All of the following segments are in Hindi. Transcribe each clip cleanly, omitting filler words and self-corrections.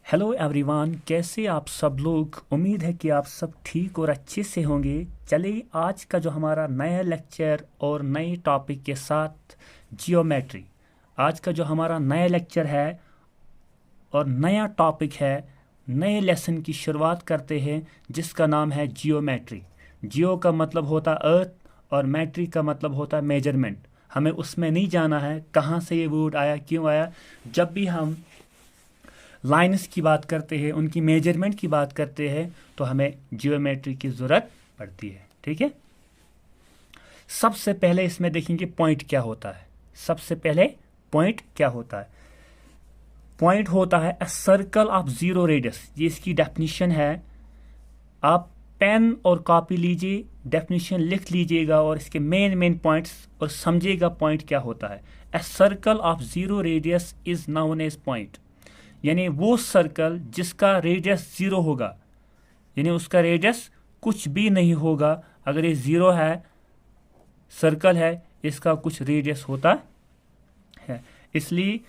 हेलो एवरीवन, कैसे आप सब लोग। उम्मीद है कि आप सब ठीक और अच्छे से होंगे। चलिए आज का जो हमारा नया लेक्चर और नए टॉपिक के साथ जियोमेट्री, आज का जो हमारा नया लेक्चर है और नया टॉपिक है, नए लेसन की शुरुआत करते हैं जिसका नाम है जियोमेट्री। जियो का मतलब होता अर्थ और मैट्री का मतलब होता मेजरमेंट। हमें उसमें नहीं जाना है कहाँ से ये वर्ड आया, क्यों आया। जब भी हम लाइन्स की बात करते हैं, उनकी मेजरमेंट की बात करते हैं, तो हमें जियोमेट्री की ज़रूरत पड़ती है। ठीक है, सबसे पहले इसमें देखेंगे पॉइंट क्या होता है। सबसे पहले पॉइंट क्या होता है। पॉइंट होता है a circle of zero radius. ये इसकी डेफिनेशन है। आप पेन और कॉपी लीजिए, डेफिनेशन लिख लीजिएगा और इसके मेन पॉइंट्स और समझिएगा पॉइंट क्या होता है। A circle of zero radius is known as point. यानी वो सर्कल जिसका रेडियस जीरो होगा, यानी उसका रेडियस कुछ भी नहीं होगा। अगर ये जीरो है, सर्कल है, इसका कुछ रेडियस होता है, इसलिए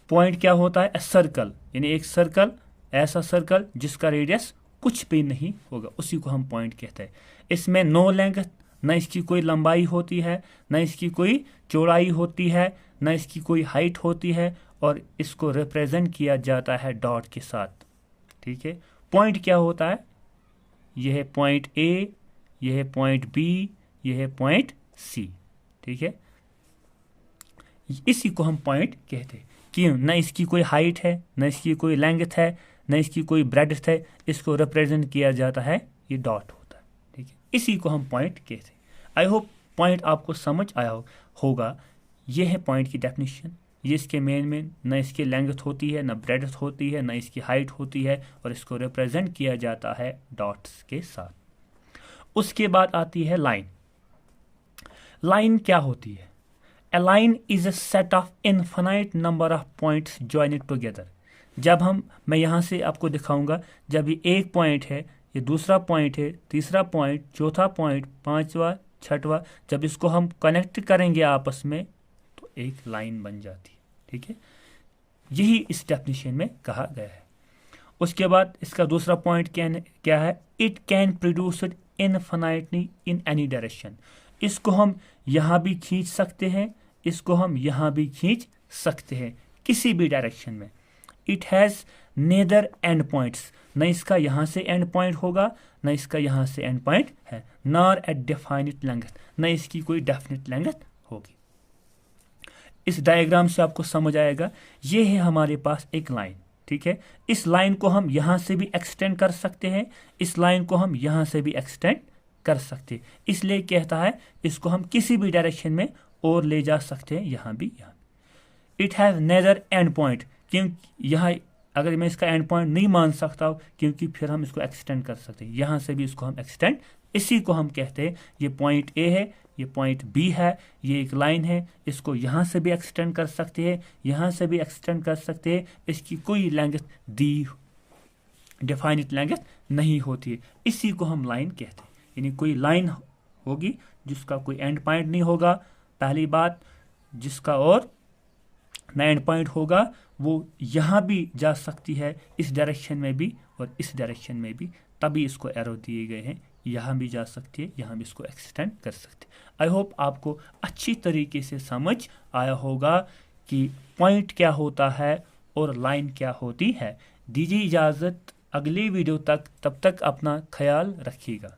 पॉइंट क्या होता है, सर्कल। यानी एक सर्कल, ऐसा सर्कल जिसका रेडियस कुछ भी नहीं होगा, उसी को हम पॉइंट कहते हैं। इसमें नो लेंथ, न इसकी कोई लंबाई होती है, न इसकी कोई चौड़ाई होती है, न इसकी कोई हाइट होती है, और इसको रिप्रेजेंट किया जाता है डॉट के साथ। ठीक है, पॉइंट क्या होता है, यह है पॉइंट ए, यह है पॉइंट बी, यह है पॉइंट सी। ठीक है, इसी को हम पॉइंट कहते हैं। क्यों, न इसकी कोई हाइट है, न इसकी कोई लेंथ है, न इसकी कोई ब्रेड्थ है, इसको रिप्रेजेंट किया जाता है, ये डॉट होता है। ठीक है, इसी को हम पॉइंट कहते हैं। आई होप पॉइंट आपको समझ आया होगा। ये है पॉइंट की डेफिनेशन। ये इसके मेन न इसकी लेंथ होती है, न ब्रेड्थ होती है, न इसकी हाइट होती है, और इसको रिप्रेजेंट किया जाता है डॉट्स के साथ। उसके बाद आती है लाइन। लाइन क्या होती है। A line is a set of infinite number of points joined together। जब मैं यहाँ से आपको दिखाऊंगा, जब ये एक पॉइंट है, ये दूसरा पॉइंट है, तीसरा पॉइंट, चौथा पॉइंट, पांचवा, छठवा, जब इसको हम कनेक्ट करेंगे आपस में तो एक लाइन बन जाती है। ठीक है, यही इस डेफिनेशन में कहा गया है। उसके बाद इसका दूसरा पॉइंट क्या है, it can produce infinitely in any direction. इसको हम यहाँ भी खींच सकते हैं, इसको हम यहाँ भी खींच सकते हैं, किसी भी डायरेक्शन में। It has neither end points, न इसका यहाँ से एंड पॉइंट होगा, न इसका यहाँ से एंड पॉइंट है, नॉर एट डिफाइनिट लेंथ, न इसकी कोई डेफिनेट लेंथ होगी। इस डायग्राम से आपको समझ आएगा। ये है हमारे पास एक लाइन। ठीक है, इस लाइन को हम यहाँ से भी एक्सटेंड कर सकते हैं, इस लाइन को हम यहाँ से भी एक्सटेंड कर सकते हैं। इसलिए कहता है इसको हम किसी भी डायरेक्शन में और ले जा सकते हैं, यहाँ भी, यहाँ। It has neither end point, क्योंकि यहाँ अगर मैं इसका एंड पॉइंट नहीं मान सकता हूँ, क्योंकि फिर हम इसको एक्सटेंड कर सकते हैं, यहाँ से भी इसको हम एक्सटेंड, इसी को हम कहते हैं ये पॉइंट ए है, ये पॉइंट बी है, ये एक लाइन है, इसको यहाँ से भी एक्सटेंड कर सकते हैं, यहाँ से भी एक्सटेंड कर सकते हैं, इसकी कोई लेंथ दी डिफाइनिट लेंथ नहीं होती है, इसी को हम लाइन कहते हैं। यानी कोई लाइन होगी जिसका कोई एंड पॉइंट नहीं होगा, पहली बात, जिसका और न एंड पॉइंट होगा, वो यहाँ भी जा सकती है, इस डायरेक्शन में भी और इस डायरेक्शन में भी, तभी इसको एरो दिए गए हैं, यहाँ भी जा सकती है, यहाँ भी इसको एक्सटेंड कर सकते हैं। आई होप आपको अच्छी तरीके से समझ आया होगा कि पॉइंट क्या होता है और लाइन क्या होती है। दीजिए इजाज़त अगली वीडियो तक, तब तक अपना ख्याल रखिएगा।